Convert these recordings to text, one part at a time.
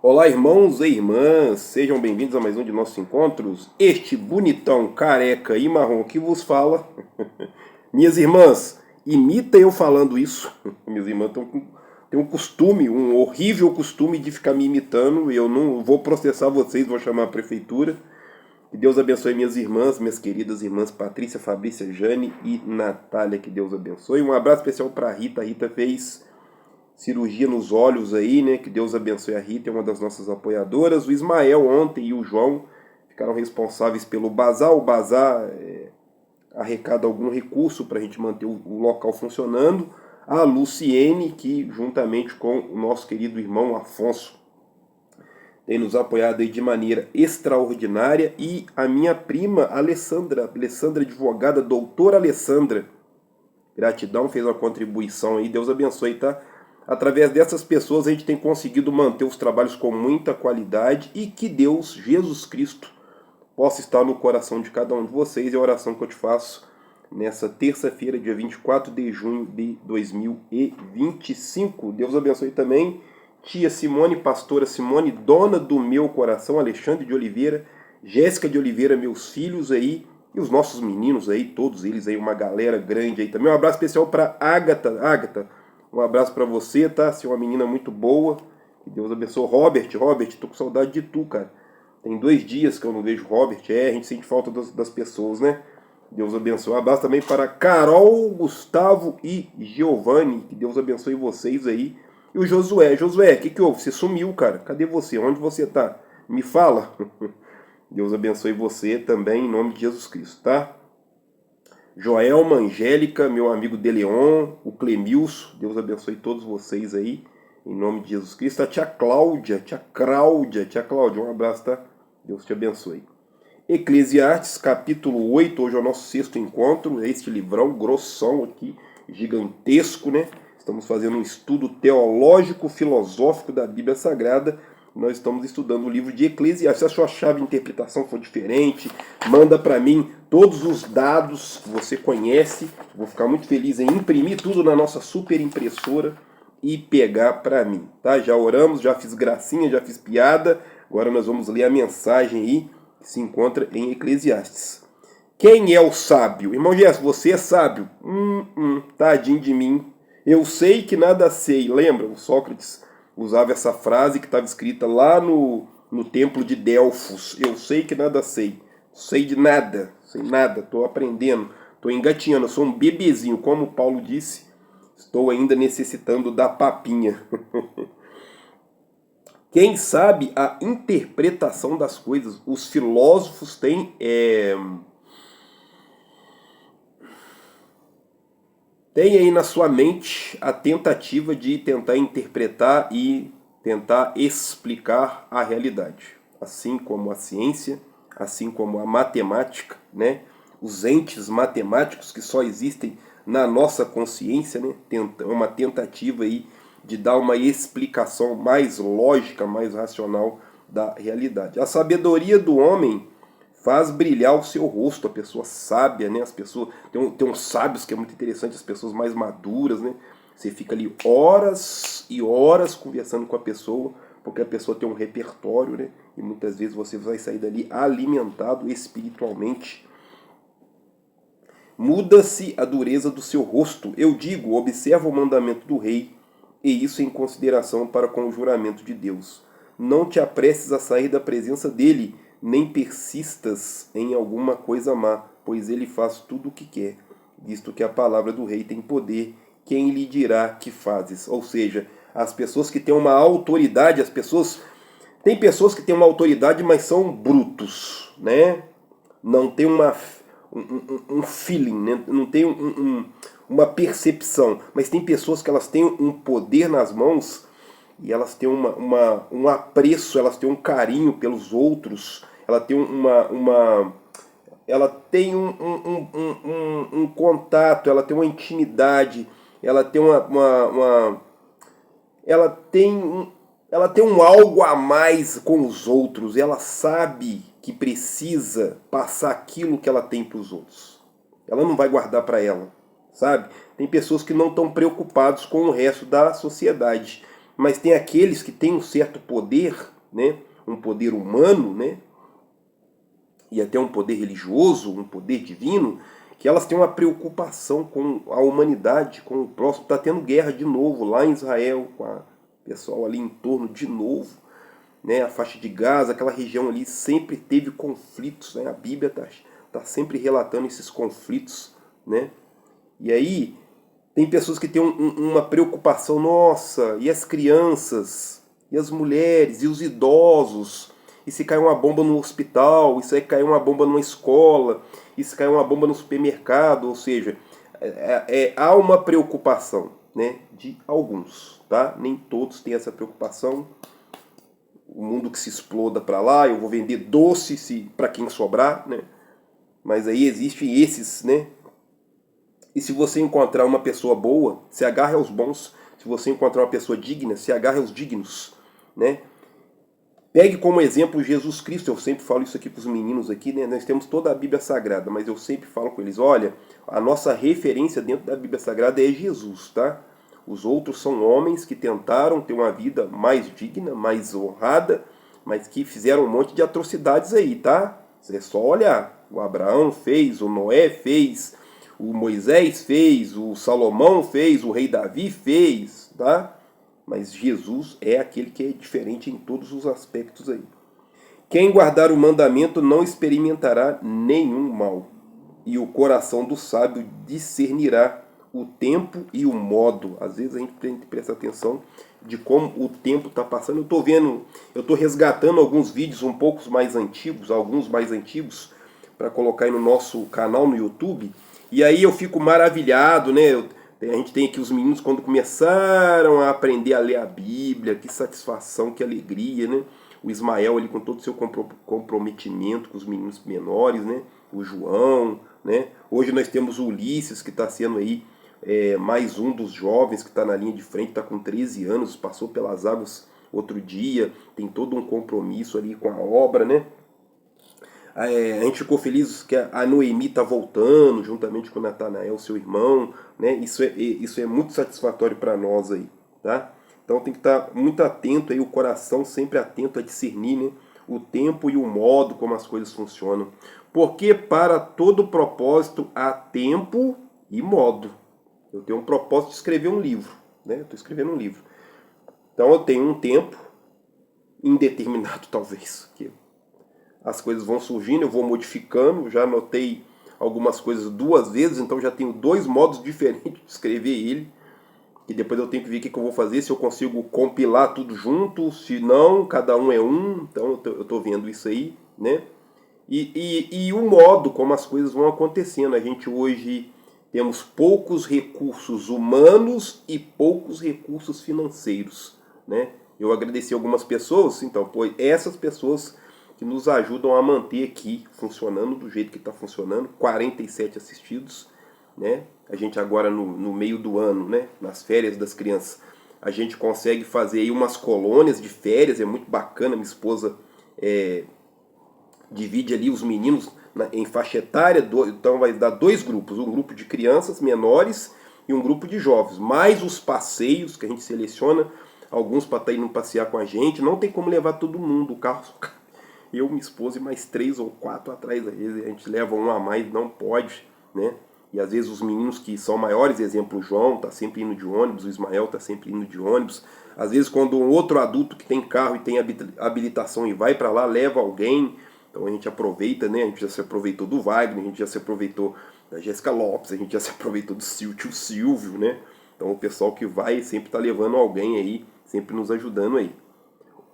Olá, irmãos e irmãs, sejam bem-vindos a mais um de nossos encontros. Este bonitão, careca e marrom que vos fala, minhas irmãs, imita eu falando isso. Minhas irmãs têm um costume, um horrível costume de ficar me imitando. E eu não vou processar vocês, vou chamar a prefeitura. Que Deus abençoe minhas irmãs, minhas queridas irmãs Patrícia, Fabrícia, Jane e Natália. Que Deus abençoe. Um abraço especial para a Rita. A Rita fez cirurgia nos olhos aí, né? Que Deus abençoe a Rita, é uma das nossas apoiadoras. O Ismael ontem e o João ficaram responsáveis pelo bazar. O bazar arrecada algum recurso para a gente manter o local funcionando. A Luciene, que juntamente com o nosso querido irmão Afonso, tem nos apoiado aí de maneira extraordinária. E a minha prima Alessandra advogada, doutora Alessandra, gratidão, fez uma contribuição aí, Deus abençoe, tá? Através dessas pessoas a gente tem conseguido manter os trabalhos com muita qualidade e que Deus, Jesus Cristo, possa estar no coração de cada um de vocês. É a oração que eu te faço nessa terça-feira, dia 24 de junho de 2025. Deus abençoe também tia Simone, pastora Simone, dona do meu coração, Alexandre de Oliveira, Jéssica de Oliveira, meus filhos aí, e os nossos meninos aí, todos eles aí, uma galera grande aí também. Um abraço especial para Ágata, um abraço para você, tá? Você é uma menina muito boa. Que Deus abençoe. Robert, tô com saudade de tu, cara. Tem 2 dias que eu não vejo Robert. A gente sente falta das pessoas, né? Deus abençoe. Um abraço também para Carol, Gustavo e Giovanni. Que Deus abençoe vocês aí. E o Josué. Josué, o que houve? Você sumiu, cara. Cadê você? Onde você tá? Me fala. Deus abençoe você também, em nome de Jesus Cristo, tá? Joelma, Angélica, meu amigo Deleon, o Clemilson, Deus abençoe todos vocês aí, em nome de Jesus Cristo. A tia Cláudia, um abraço, tá? Deus te abençoe. Eclesiastes, capítulo 8, hoje é o nosso sexto encontro, é este livrão grossão aqui, gigantesco, né? Estamos fazendo um estudo teológico, filosófico da Bíblia Sagrada. Nós estamos estudando o livro de Eclesiastes. Se a sua chave de interpretação for diferente, manda para mim todos os dados que você conhece. Vou ficar muito feliz em imprimir tudo na nossa super impressora e pegar para mim, tá? Já oramos, já fiz gracinha, já fiz piada. Agora nós vamos ler a mensagem aí que se encontra em Eclesiastes. Quem é o sábio? Irmão Gerson, você é sábio? Tadinho de mim. Eu sei que nada sei. Lembra? O Sócrates usava essa frase que estava escrita lá no templo de Delfos. Eu sei que nada sei. Sei de nada. Sei nada. Estou aprendendo. Estou engatinhando. Eu sou um bebezinho. Como Paulo disse, estou ainda necessitando da papinha. Quem sabe a interpretação das coisas? Os filósofos têm... Tem aí na sua mente a tentativa de tentar interpretar e tentar explicar a realidade. Assim como a ciência, assim como a matemática, né? Os entes matemáticos que só existem na nossa consciência, né? Uma tentativa aí de dar uma explicação mais lógica, mais racional da realidade. A sabedoria do homem faz brilhar o seu rosto, a pessoa sábia, né? As pessoas tem uns sábios que é muito interessante, as pessoas mais maduras, né? Você fica ali horas e horas conversando com a pessoa, porque a pessoa tem um repertório, né? E muitas vezes você vai sair dali alimentado espiritualmente. Muda-se a dureza do seu rosto. Eu digo, observa o mandamento do rei, e isso em consideração para com o juramento de Deus. Não te apresses a sair da presença dele, nem persistas em alguma coisa má, pois ele faz tudo o que quer, visto que a palavra do rei tem poder, quem lhe dirá que fazes? Ou seja, as pessoas que têm uma autoridade, tem pessoas que têm uma autoridade, mas são brutos, né? Não tem um feeling, né? Não tem uma percepção, mas tem pessoas que elas têm um poder nas mãos e elas têm um apreço, elas têm um carinho pelos outros, ela tem ela tem um contato, ela tem uma intimidade, ela tem ela tem um algo a mais com os outros, ela sabe que precisa passar aquilo que ela tem para os outros. Ela não vai guardar para ela, sabe? Tem pessoas que não estão preocupados com o resto da sociedade, mas tem aqueles que têm um certo poder né, um poder humano, né, e até um poder religioso, um poder divino, que elas têm uma preocupação com a humanidade, com o próximo. Está tendo guerra de novo lá em Israel, com o pessoal ali em torno de novo, né, a faixa de Gaza, aquela região ali sempre teve conflitos, né, a Bíblia tá sempre relatando esses conflitos, né, e aí tem pessoas que têm uma preocupação, nossa, e as crianças, e as mulheres, e os idosos, e se cair uma bomba no hospital, e se cair uma bomba numa escola, e se cair uma bomba no supermercado, ou seja, há uma preocupação, né, de alguns, tá? Nem todos têm essa preocupação. O mundo que se exploda para lá, eu vou vender doce para quem sobrar, né? Mas aí existem esses, né? E se você encontrar uma pessoa boa, se agarre aos bons. Se você encontrar uma pessoa digna, se agarre aos dignos, né? Pegue como exemplo Jesus Cristo. Eu sempre falo isso aqui para os meninos aqui, né? Nós temos toda a Bíblia Sagrada, mas eu sempre falo com eles, olha, a nossa referência dentro da Bíblia Sagrada é Jesus, tá? Os outros são homens que tentaram ter uma vida mais digna, mais honrada, mas que fizeram um monte de atrocidades aí, tá? É só olhar. O Abraão fez, o Noé fez, o Moisés fez, o Salomão fez, o rei Davi fez, tá? Mas Jesus é aquele que é diferente em todos os aspectos aí. Quem guardar o mandamento não experimentará nenhum mal, e o coração do sábio discernirá o tempo e o modo. Às vezes a gente tem que prestar atenção de como o tempo está passando. Eu estou resgatando alguns vídeos um pouco mais antigos, alguns mais antigos, para colocar aí no nosso canal no YouTube. E aí eu fico maravilhado, né? A gente tem aqui os meninos quando começaram a aprender a ler a Bíblia, que satisfação, que alegria, né? O Ismael ali com todo o seu comprometimento com os meninos menores, né? O João, né? Hoje nós temos o Ulisses, que está sendo aí mais um dos jovens que está na linha de frente, está com 13 anos, passou pelas águas outro dia, tem todo um compromisso ali com a obra, né? A gente ficou feliz que a Noemi está voltando, juntamente com o Natanael, seu irmão, né? Isso é muito satisfatório para nós aí, tá? Então tem que estar muito atento aí, o coração sempre atento a discernir, né, o tempo e o modo como as coisas funcionam. Porque para todo propósito há tempo e modo. Eu tenho um propósito de escrever um livro, né? Eu estou escrevendo um livro. Então eu tenho um tempo indeterminado, talvez, que as coisas vão surgindo, eu vou modificando, já anotei algumas coisas 2 vezes, então já tenho 2 modos diferentes de escrever ele, e depois eu tenho que ver o que eu vou fazer, se eu consigo compilar tudo junto, se não, cada um é um, então eu estou vendo isso aí, né? E o modo como as coisas vão acontecendo. A gente hoje temos poucos recursos humanos e poucos recursos financeiros, né? Eu agradeci algumas pessoas, então, pois essas pessoas que nos ajudam a manter aqui funcionando do jeito que está funcionando, 47 assistidos, né? A gente agora no meio do ano, né, nas férias das crianças, a gente consegue fazer aí umas colônias de férias, é muito bacana. Minha esposa divide ali os meninos em faixa etária, então vai dar 2 grupos, um grupo de crianças menores e um grupo de jovens, mais os passeios que a gente seleciona, alguns para estar indo passear com a gente. Não tem como levar todo mundo, o carro eu, minha esposa e mais 3 ou 4 atrás, às vezes a gente leva um a mais, não pode, né? E às vezes os meninos que são maiores, exemplo, o João tá sempre indo de ônibus, o Ismael tá sempre indo de ônibus. Às vezes quando um outro adulto que tem carro e tem habilitação e vai para lá, leva alguém, então a gente aproveita, né? A gente já se aproveitou do Wagner, a gente já se aproveitou da Jéssica Lopes, a gente já se aproveitou do tio Silvio, né? Então o pessoal que vai sempre tá levando alguém aí, sempre nos ajudando aí.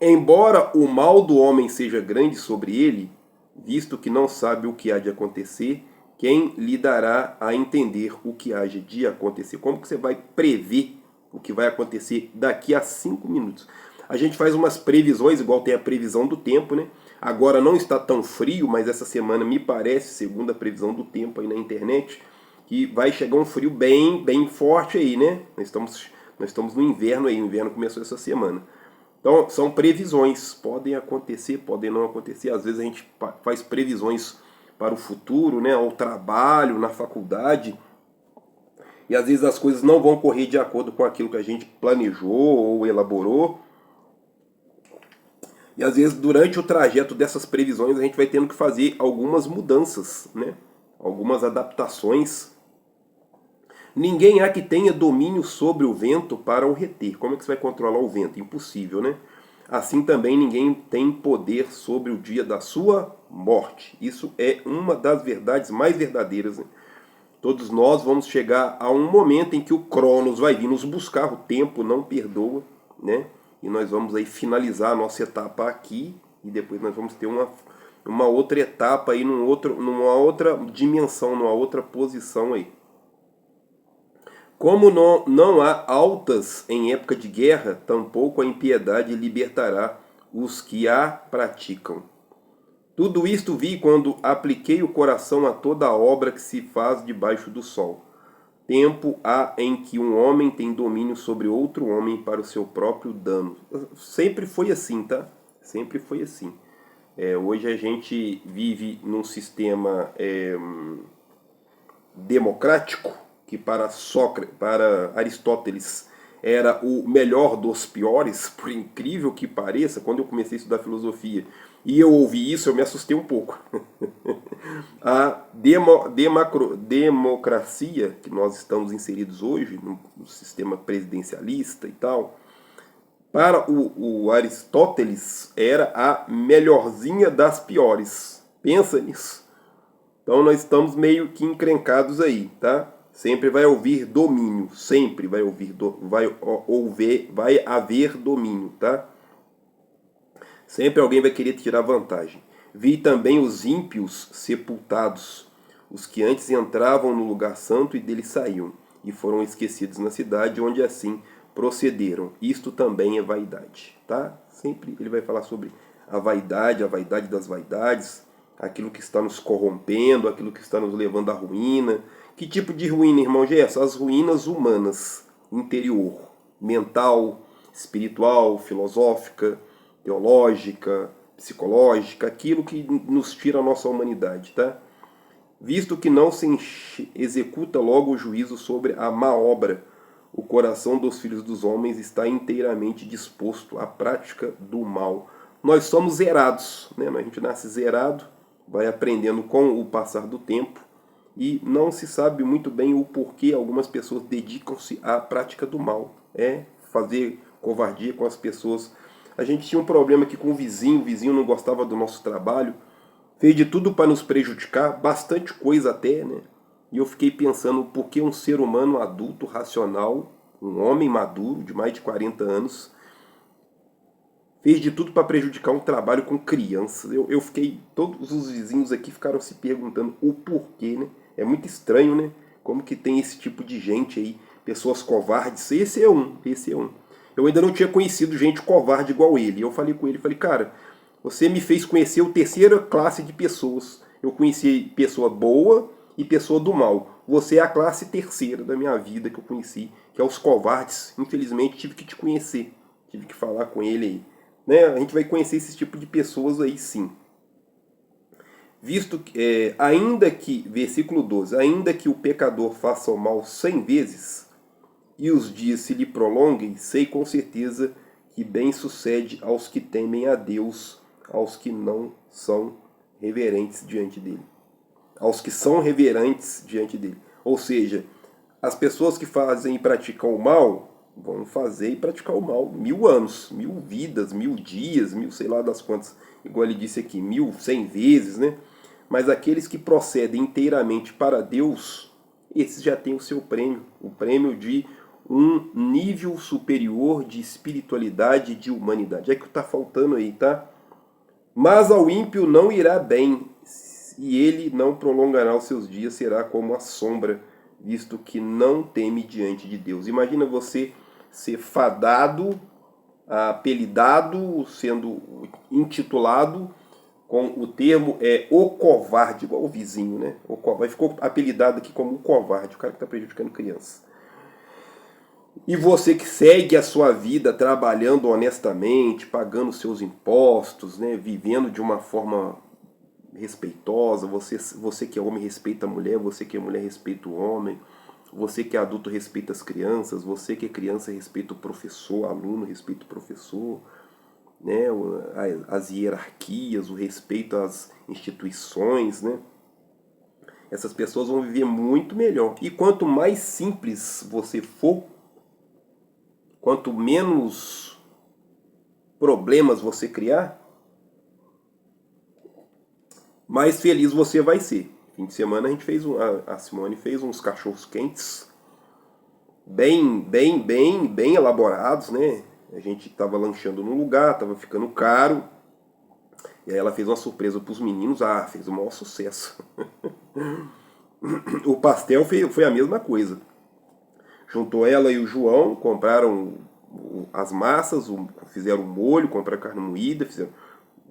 Embora o mal do homem seja grande sobre ele, visto que não sabe o que há de acontecer, quem lhe dará a entender o que há de acontecer? Como que você vai prever o que vai acontecer daqui a 5 minutos? A gente faz umas previsões, igual tem a previsão do tempo, né? Agora não está tão frio, mas essa semana me parece, segundo a previsão do tempo aí na internet, que vai chegar um frio bem forte aí, né? Nós estamos no inverno aí, o inverno começou essa semana. Então, são previsões, podem acontecer, podem não acontecer. Às vezes a gente faz previsões para o futuro, né, ao trabalho, na faculdade, e às vezes as coisas não vão correr de acordo com aquilo que a gente planejou ou elaborou. E às vezes durante o trajeto dessas previsões a gente vai tendo que fazer algumas mudanças, né? Algumas adaptações. Ninguém há que tenha domínio sobre o vento para o reter. Como é que você vai controlar o vento? Impossível, né? Assim também ninguém tem poder sobre o dia da sua morte. Isso é uma das verdades mais verdadeiras, né? Todos nós vamos chegar a um momento em que o Cronos vai vir nos buscar, o tempo não perdoa, né? E nós vamos aí finalizar a nossa etapa aqui e depois nós vamos ter uma outra etapa aí numa outra dimensão, numa outra posição aí. Como não há altas em época de guerra, tampouco a impiedade libertará os que a praticam. Tudo isto vi quando apliquei o coração a toda a obra que se faz debaixo do sol. Tempo há em que um homem tem domínio sobre outro homem para o seu próprio dano. Sempre foi assim, tá? Sempre foi assim. Hoje a gente vive num sistema democrático, que para Sócrates, para Aristóteles era o melhor dos piores, por incrível que pareça. Quando eu comecei a estudar filosofia e eu ouvi isso, eu me assustei um pouco. A democracia que nós estamos inseridos hoje, no sistema presidencialista e tal, para o Aristóteles era a melhorzinha das piores. Pensa nisso. Então nós estamos meio que encrencados aí, tá? Sempre vai ouvir domínio, sempre vai vai haver domínio, tá? Sempre alguém vai querer tirar vantagem. Vi também os ímpios sepultados, os que antes entravam no lugar santo e dele saíam, e foram esquecidos na cidade, onde assim procederam. Isto também é vaidade, tá? Sempre ele vai falar sobre a vaidade das vaidades, aquilo que está nos corrompendo, aquilo que está nos levando à ruína. Que tipo de ruína, irmão Gerson? As ruínas humanas, interior, mental, espiritual, filosófica, teológica, psicológica, aquilo que nos tira a nossa humanidade, tá? Visto que não se executa logo o juízo sobre a má obra, o coração dos filhos dos homens está inteiramente disposto à prática do mal. Nós somos zerados, né? A gente nasce zerado, vai aprendendo com o passar do tempo e não se sabe muito bem o porquê algumas pessoas dedicam-se à prática do mal. Fazer covardia com as pessoas. A gente tinha um problema aqui com o vizinho não gostava do nosso trabalho, fez de tudo para nos prejudicar, bastante coisa até, né? E eu fiquei pensando por que um ser humano adulto, racional, um homem maduro, de mais de 40 anos, fez de tudo para prejudicar um trabalho com crianças. Eu fiquei, todos os vizinhos aqui ficaram se perguntando o porquê, né? É muito estranho, né? Como que tem esse tipo de gente aí, pessoas covardes. Esse é um. Eu ainda não tinha conhecido gente covarde igual ele. Eu falei com ele, cara, você me fez conhecer a terceira classe de pessoas. Eu conheci pessoa boa e pessoa do mal. Você é a classe terceira da minha vida que eu conheci, que é os covardes. Infelizmente tive que te conhecer, tive que falar com ele aí. Né? A gente vai conhecer esse tipo de pessoas aí sim. Visto que, versículo 12, ainda que o pecador faça o mal 100 vezes e os dias se lhe prolonguem, sei com certeza que bem sucede aos que temem a Deus, aos que não são reverentes diante dele. Aos que são reverentes diante dele. Ou seja, as pessoas que fazem e praticam o mal vão fazer e praticar o mal 1000 anos, 1000 vidas, 1000 dias, 1000 sei lá das quantas, igual ele disse aqui, 1100 vezes, né? Mas aqueles que procedem inteiramente para Deus, esses já têm o seu prêmio, o prêmio de um nível superior de espiritualidade e de humanidade. É que está faltando aí, tá? Mas ao ímpio não irá bem, e ele não prolongará os seus dias, será como a sombra, visto que não teme diante de Deus. Imagina você ser fadado, apelidado, sendo intitulado com o termo o covarde, igual o vizinho, né? O covarde. Ficou apelidado aqui como o covarde, o cara que está prejudicando crianças. E você que segue a sua vida trabalhando honestamente, pagando seus impostos, né? Vivendo de uma forma respeitosa, você que é homem respeita a mulher, você que é mulher respeita o homem, você que é adulto respeita as crianças, você que é criança respeita o professor, aluno respeita o professor, né, as hierarquias, o respeito às instituições, né? Essas pessoas vão viver muito melhor. E quanto mais simples você for, quanto menos problemas você criar, mais feliz você vai ser. Fim de semana a gente fez a Simone fez uns cachorros quentes bem elaborados, né? A gente tava lanchando num lugar, tava ficando caro. E aí ela fez uma surpresa pros meninos, fez o maior sucesso. O pastel foi a mesma coisa. Juntou ela e o João, compraram as massas, fizeram o molho, compraram carne moída,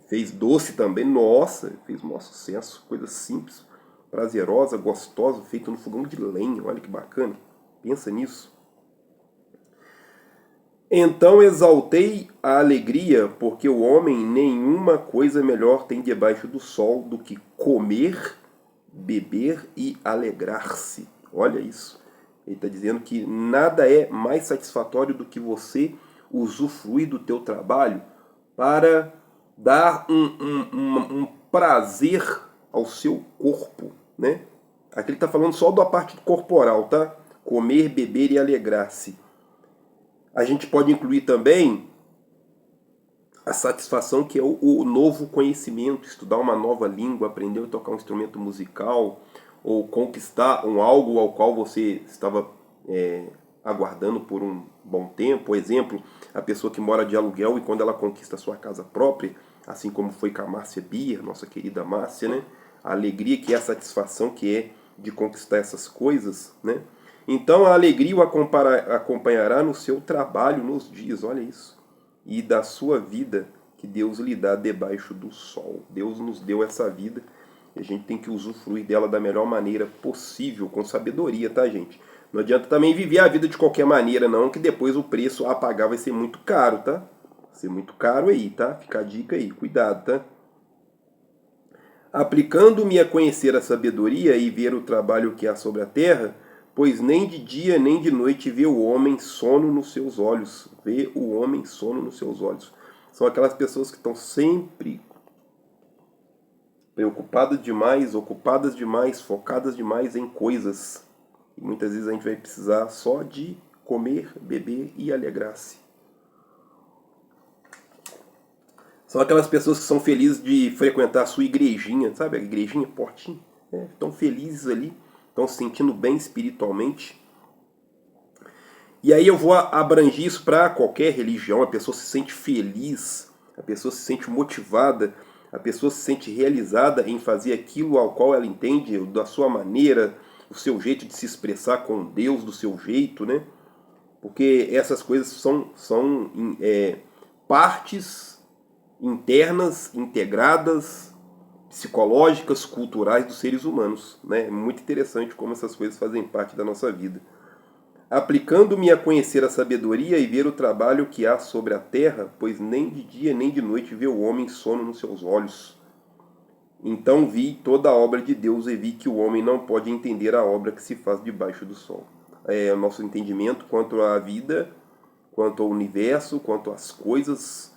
fez doce também, nossa, fez o maior sucesso, coisa simples, prazerosa, gostosa, feita no fogão de lenha, olha que bacana, pensa nisso. Então exaltei a alegria, porque o homem nenhuma coisa melhor tem debaixo do sol do que comer, beber e alegrar-se. Olha isso. Ele está dizendo que nada é mais satisfatório do que você usufruir do teu trabalho para dar um prazer ao seu corpo, né? Aqui ele está falando só da parte corporal, tá? Comer, beber e alegrar-se. A gente pode incluir também a satisfação que é o novo conhecimento, estudar uma nova língua, aprender a tocar um instrumento musical, ou conquistar algo ao qual você estava aguardando por um bom tempo. Por exemplo, a pessoa que mora de aluguel e quando ela conquista a sua casa própria, assim como foi com a Márcia Bier, nossa querida Márcia, né? A alegria que é a satisfação que é de conquistar essas coisas, né? Então a alegria o acompanhará no seu trabalho nos dias, olha isso, e da sua vida que Deus lhe dá debaixo do sol. Deus nos deu essa vida e a gente tem que usufruir dela da melhor maneira possível, com sabedoria, tá, gente? Não adianta também viver a vida de qualquer maneira, não, que depois o preço a pagar vai ser muito caro, tá? Vai ser muito caro aí, tá? Fica a dica aí, cuidado, tá? Aplicando-me a conhecer a sabedoria e ver o trabalho que há sobre a terra, pois nem de dia nem de noite vê o homem sono nos seus olhos. Vê o homem sono nos seus olhos. São aquelas pessoas que estão sempre preocupadas demais, ocupadas demais, focadas demais em coisas. E muitas vezes a gente vai precisar só de comer, beber e alegrar-se. São aquelas pessoas que são felizes de frequentar a sua igrejinha, sabe? A igrejinha, portinha. Estão felizes ali, estão se sentindo bem espiritualmente. E aí eu vou abranger isso para qualquer religião. A pessoa se sente feliz, a pessoa se sente motivada, a pessoa se sente realizada em fazer aquilo ao qual ela entende, da sua maneira, o seu jeito de se expressar com Deus, do seu jeito, né? Porque essas coisas são partes internas, integradas, psicológicas, culturais dos seres humanos, né? É muito interessante como essas coisas fazem parte da nossa vida. Aplicando-me a conhecer a sabedoria e ver o trabalho que há sobre a terra, pois nem de dia nem de noite vê o homem sono nos seus olhos. Então vi toda a obra de Deus e vi que o homem não pode entender a obra que se faz debaixo do sol. O nosso entendimento quanto à vida, quanto ao universo, quanto às coisas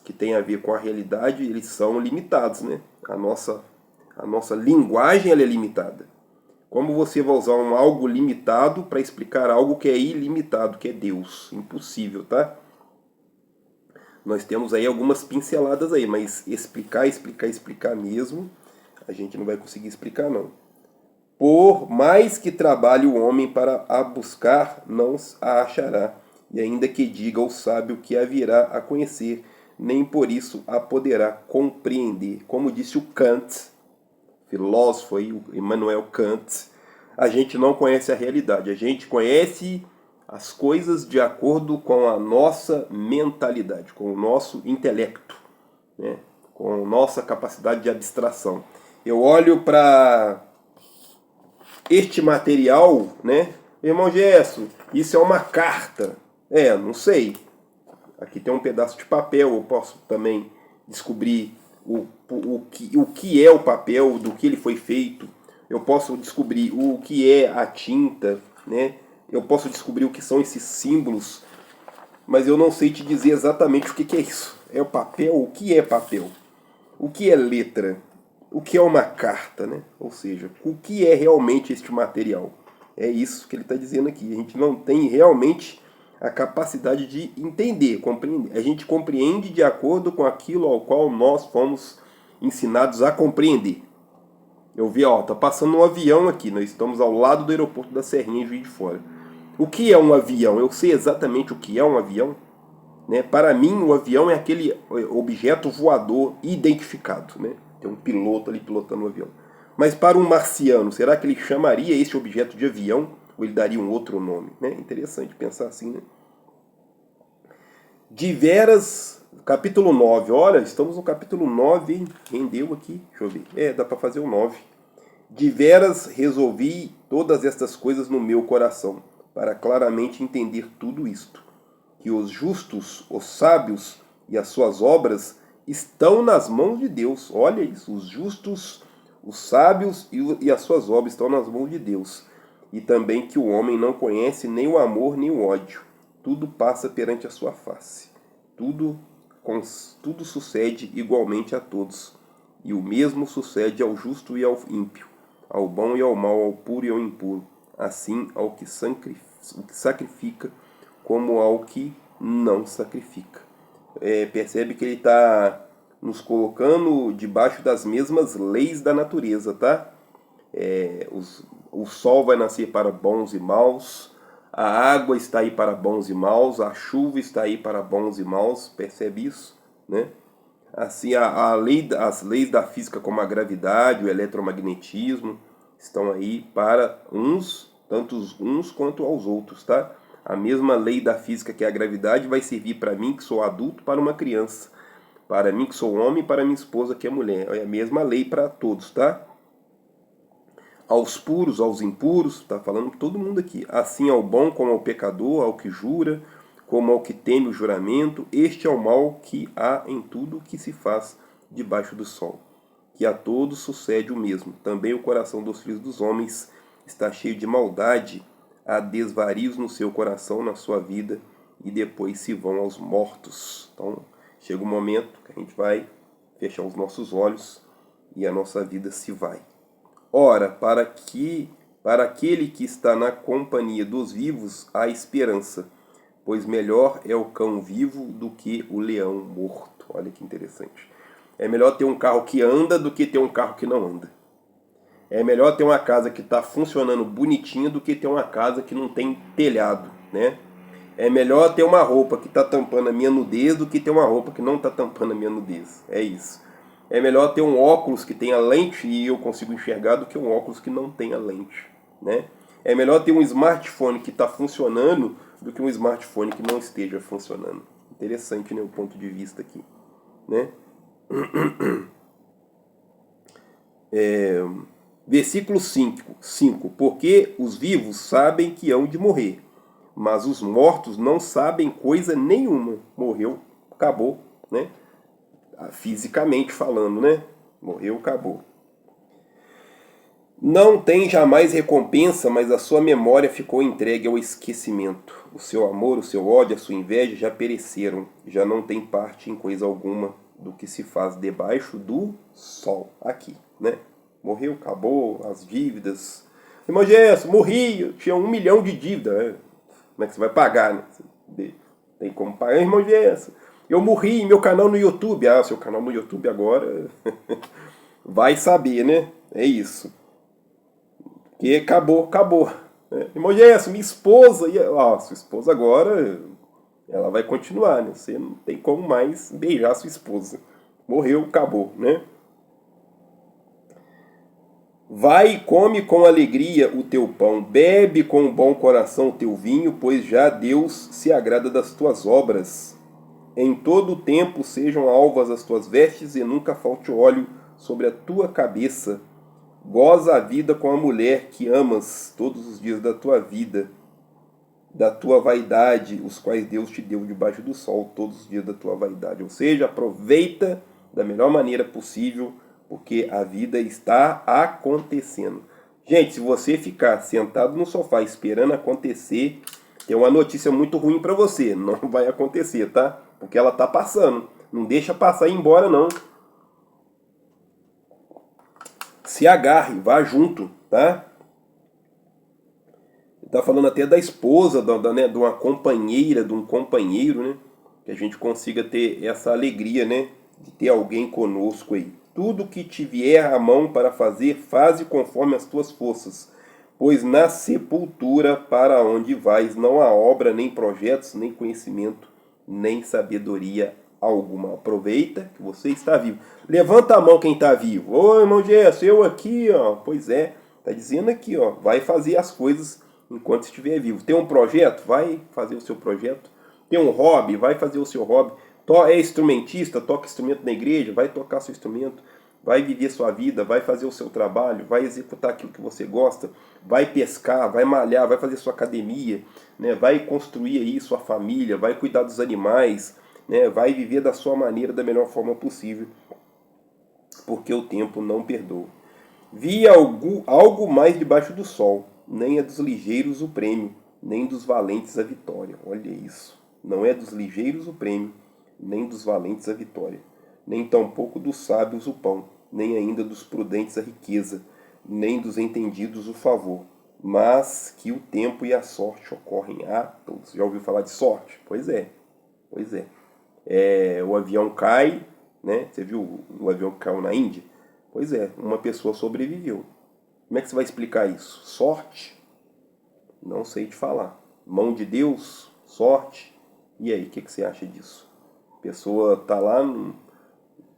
que tem a ver com a realidade, eles são limitados, né? A nossa linguagem ela é limitada. Como você vai usar algo limitado para explicar algo que é ilimitado, que é Deus? Impossível, tá? Nós temos aí algumas pinceladas aí, mas explicar mesmo, a gente não vai conseguir explicar não. Por mais que trabalhe o homem para a buscar, não a achará. E ainda que diga ao sábio que a virá a conhecer, nem por isso a poderá compreender. Como disse o Kant, filósofo aí, o Immanuel Kant, a gente não conhece a realidade, a gente conhece as coisas de acordo com a nossa mentalidade, com o nosso intelecto, né? Com a nossa capacidade de abstração. Eu olho para este material, né? Irmão Gesso, isso é uma carta. Não sei. Aqui tem um pedaço de papel, eu posso também descobrir o que é o papel, do que ele foi feito. Eu posso descobrir o que é a tinta, né? Eu posso descobrir o que são esses símbolos mas eu não sei te dizer exatamente o que é isso. É o papel? O que é papel? O que é letra? O que é uma carta, né? Ou seja, o que é realmente este material? É isso que ele está dizendo aqui. A gente não tem realmente a capacidade de entender, compreender. A gente compreende de acordo com aquilo ao qual nós fomos ensinados a compreender. Eu vi, ó, tá passando um avião aqui. Nós estamos ao lado do aeroporto da Serrinha, em Juiz de Fora. O que é um avião? Eu sei exatamente o que é um avião. Né? Para mim, o avião é aquele objeto voador identificado. Né? Tem um piloto ali pilotando o avião. Mas para um marciano, será que ele chamaria esse objeto de avião? Ou ele daria um outro nome? Né? Interessante pensar assim, né? Capítulo 9. Olha, estamos no capítulo 9, hein? Rendeu aqui, deixa eu ver. Dá para fazer o 9. De veras resolvi todas estas coisas no meu coração, para claramente entender tudo isto, que os justos, os sábios e as suas obras estão nas mãos de Deus. Olha isso, os justos, os sábios e as suas obras estão nas mãos de Deus. E também que o homem não conhece nem o amor nem o ódio. Tudo passa perante a sua face. Tudo sucede igualmente a todos. E o mesmo sucede ao justo e ao ímpio, ao bom e ao mau, ao puro e ao impuro, assim ao que sacrifica como ao que não sacrifica. Percebe que ele está nos colocando debaixo das mesmas leis da natureza, tá? O sol vai nascer para bons e maus, a água está aí para bons e maus, a chuva está aí para bons e maus, percebe isso? Né? Assim, as leis da física como a gravidade, o eletromagnetismo, estão aí para tanto uns quanto aos outros, tá? A mesma lei da física que é a gravidade vai servir para mim que sou adulto, para uma criança, para mim que sou homem, para minha esposa que é mulher. É a mesma lei para todos, tá? Aos puros, aos impuros, tá falando todo mundo aqui. Assim ao bom como ao pecador, ao que jura, como ao que teme o juramento, este é o mal que há em tudo que se faz debaixo do sol, que a todos sucede o mesmo. Também o coração dos filhos dos homens está cheio de maldade, há desvarios no seu coração, na sua vida, e depois se vão aos mortos. Então, chega um momento que a gente vai fechar os nossos olhos e a nossa vida se vai. Ora, para aquele que está na companhia dos vivos, há esperança, pois melhor é o cão vivo do que o leão morto. Olha que interessante. É melhor ter um carro que anda do que ter um carro que não anda. É melhor ter uma casa que está funcionando bonitinha do que ter uma casa que não tem telhado, né? É melhor ter uma roupa que está tampando a minha nudez do que ter uma roupa que não está tampando a minha nudez. É isso. É melhor ter um óculos que tenha lente e eu consigo enxergar do que um óculos que não tenha lente, né? É melhor ter um smartphone que está funcionando do que um smartphone que não esteja funcionando. Interessante, né, o ponto de vista aqui, né? Versículo 5. Porque os vivos sabem que hão de morrer, mas os mortos não sabem coisa nenhuma. Morreu, acabou, né? Fisicamente falando, né? Morreu, acabou. Não tem jamais recompensa, mas a sua memória ficou entregue ao esquecimento. O seu amor, o seu ódio, a sua inveja já pereceram, já não tem parte em coisa alguma do que se faz debaixo do sol. Aqui, né? Morreu, acabou, as dívidas. Irmão Gerson, morri, eu tinha 1 milhão de dívida. Né? Como é que você vai pagar, né? Tem como pagar, irmão Gerson. Eu morri em meu canal no YouTube. Ah, seu canal no YouTube agora vai saber, né? É isso. Que acabou. Né? Irmão Gerson, minha esposa. Sua esposa agora, ela vai continuar, né? Você não tem como mais beijar sua esposa. Morreu, acabou, né? Vai e come com alegria o teu pão, bebe com bom coração o teu vinho, pois já Deus se agrada das tuas obras. Em todo o tempo sejam alvas as tuas vestes e nunca falte óleo sobre a tua cabeça. Goza a vida com a mulher que amas todos os dias da tua vida, da tua vaidade, os quais Deus te deu debaixo do sol todos os dias da tua vaidade. Ou seja, aproveita da melhor maneira possível, porque a vida está acontecendo. Gente, se você ficar sentado no sofá esperando acontecer, Tem uma notícia muito ruim para você, não vai acontecer, tá? Porque ela tá passando. Não deixa passar e ir embora, não. Se agarre, vá junto, tá? Tá falando até da esposa, né, de uma companheira, de um companheiro, né? Que a gente consiga ter essa alegria, né? De ter alguém conosco aí. Tudo que te vier à mão para fazer, faze conforme as tuas forças. Pois na sepultura para onde vais não há obra, nem projetos, nem conhecimento, nem sabedoria alguma. Aproveita que você está vivo. Levanta a mão quem está vivo. Ô, irmão Gerson, eu aqui, ó. Pois é, tá dizendo aqui, ó. Vai fazer as coisas enquanto estiver vivo. Tem um projeto? Vai fazer o seu projeto. Tem um hobby? Vai fazer o seu hobby. É instrumentista? Toca instrumento na igreja? Vai tocar seu instrumento. Vai viver sua vida, vai fazer o seu trabalho, vai executar aquilo que você gosta, vai pescar, vai malhar, vai fazer sua academia, né? Vai construir aí sua família, vai cuidar dos animais, né? Vai viver da sua maneira, da melhor forma possível, porque o tempo não perdoa. Vi algo mais debaixo do sol, nem é dos ligeiros o prêmio, nem dos valentes a vitória. Olha isso, não é dos ligeiros o prêmio, nem dos valentes a vitória, nem tampouco dos sábios o pão, nem ainda dos prudentes a riqueza, nem dos entendidos o favor, mas que o tempo e a sorte ocorrem a todos. Já ouviu falar de sorte? Pois é, pois é. O avião cai, né? Você viu o avião que caiu na Índia? Pois é, uma pessoa sobreviveu. Como é que você vai explicar isso? Sorte? Não sei te falar. Mão de Deus? Sorte? E aí, o que você acha disso? A pessoa tá lá,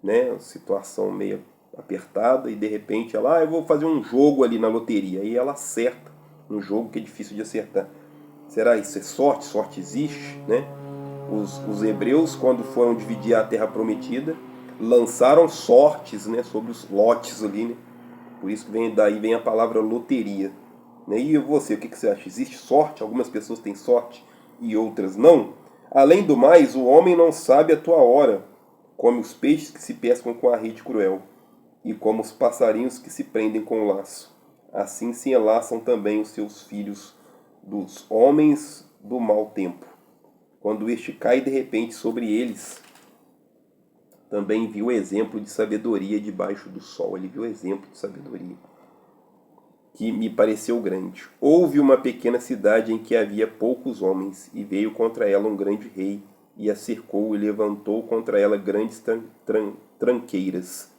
né, situação meio apertada e de repente ela, eu vou fazer um jogo ali na loteria. Aí ela acerta um jogo que é difícil de acertar. Será isso é sorte? Sorte existe, né? Os hebreus, quando foram dividir a terra prometida, lançaram sortes, né, sobre os lotes ali, né? Por isso que daí vem a palavra loteria. Né? E você, o que você acha? Existe sorte? Algumas pessoas têm sorte e outras não? Além do mais, o homem não sabe a tua hora, come os peixes que se pescam com a rede cruel, e como os passarinhos que se prendem com o laço. Assim se enlaçam também os seus filhos dos homens do mau tempo. Quando este cai de repente sobre eles, também viu exemplo de sabedoria debaixo do sol. Ele viu exemplo de sabedoria, que me pareceu grande. Houve uma pequena cidade em que havia poucos homens, e veio contra ela um grande rei, e a cercou e levantou contra ela grandes tranqueiras.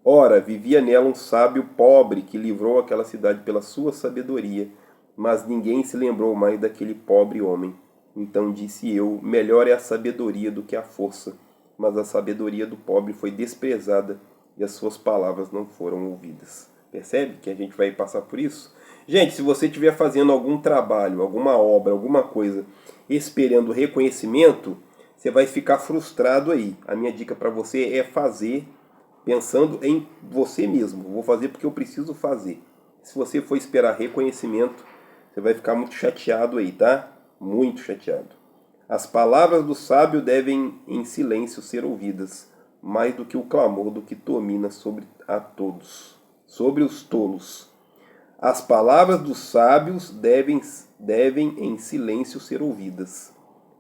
Ora, vivia nela um sábio pobre que livrou aquela cidade pela sua sabedoria, mas ninguém se lembrou mais daquele pobre homem. Então disse eu, melhor é a sabedoria do que a força, mas a sabedoria do pobre foi desprezada e as suas palavras não foram ouvidas. Percebe que a gente vai passar por isso? Gente, se você estiver fazendo algum trabalho, alguma obra, alguma coisa, esperando reconhecimento, você vai ficar frustrado aí. A minha dica para você é fazer pensando em você mesmo. Vou fazer porque eu preciso fazer. Se você for esperar reconhecimento, você vai ficar muito chateado aí, tá? Muito chateado. As palavras do sábio devem em silêncio ser ouvidas, mais do que o clamor do que domina sobre a todos, sobre os tolos. As palavras dos sábios devem em silêncio ser ouvidas,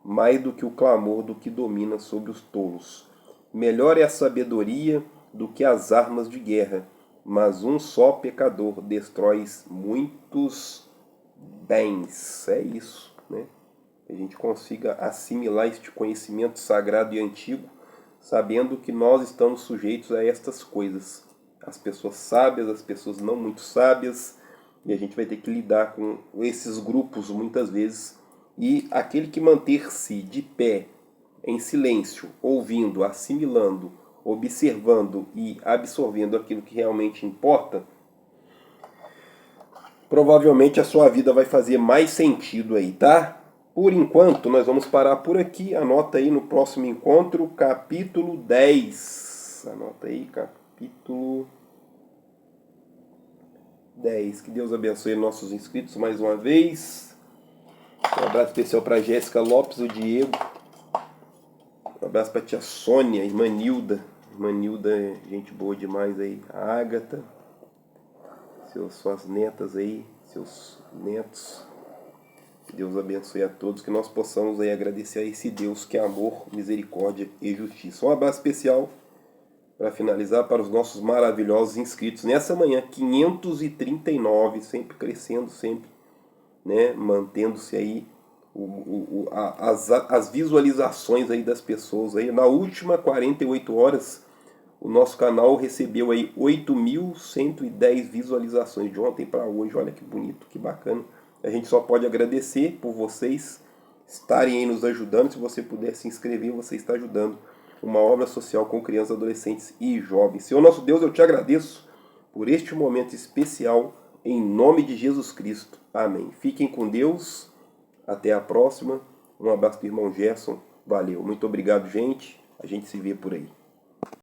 mais do que o clamor do que domina sobre os tolos. Melhor é a sabedoria do que as armas de guerra, mas um só pecador destrói muitos bens. É isso, né? Que a gente consiga assimilar este conhecimento sagrado e antigo, sabendo que nós estamos sujeitos a estas coisas. As pessoas sábias, as pessoas não muito sábias, e a gente vai ter que lidar com esses grupos muitas vezes. E aquele que manter-se de pé, em silêncio, ouvindo, assimilando, observando e absorvendo aquilo que realmente importa, provavelmente a sua vida vai fazer mais sentido aí, tá? Por enquanto, nós vamos parar por aqui. Anota aí no próximo encontro, capítulo 10. Anota aí, capítulo 10. Que Deus abençoe nossos inscritos mais uma vez. Um abraço especial para Jéssica Lopes, o Diego. Um abraço para a tia Sônia, irmã Nilda. Irmã Nilda é gente boa demais aí. A Ágata. Suas netas aí, seus netos. Que Deus abençoe a todos, que nós possamos aí agradecer a esse Deus que é amor, misericórdia e justiça. Um abraço especial para finalizar para os nossos maravilhosos inscritos nessa manhã, 539, sempre crescendo, sempre, né, mantendo-se aí as visualizações aí das pessoas aí. Na última 48 horas, o nosso canal recebeu aí 8.110 visualizações de ontem para hoje. Olha que bonito, que bacana. A gente só pode agradecer por vocês estarem aí nos ajudando. Se você puder se inscrever, você está ajudando uma obra social com crianças, adolescentes e jovens. Senhor nosso Deus, eu te agradeço por este momento especial, em nome de Jesus Cristo. Amém. Fiquem com Deus. Até a próxima. Um abraço do irmão Gerson. Valeu. Muito obrigado, gente. A gente se vê por aí.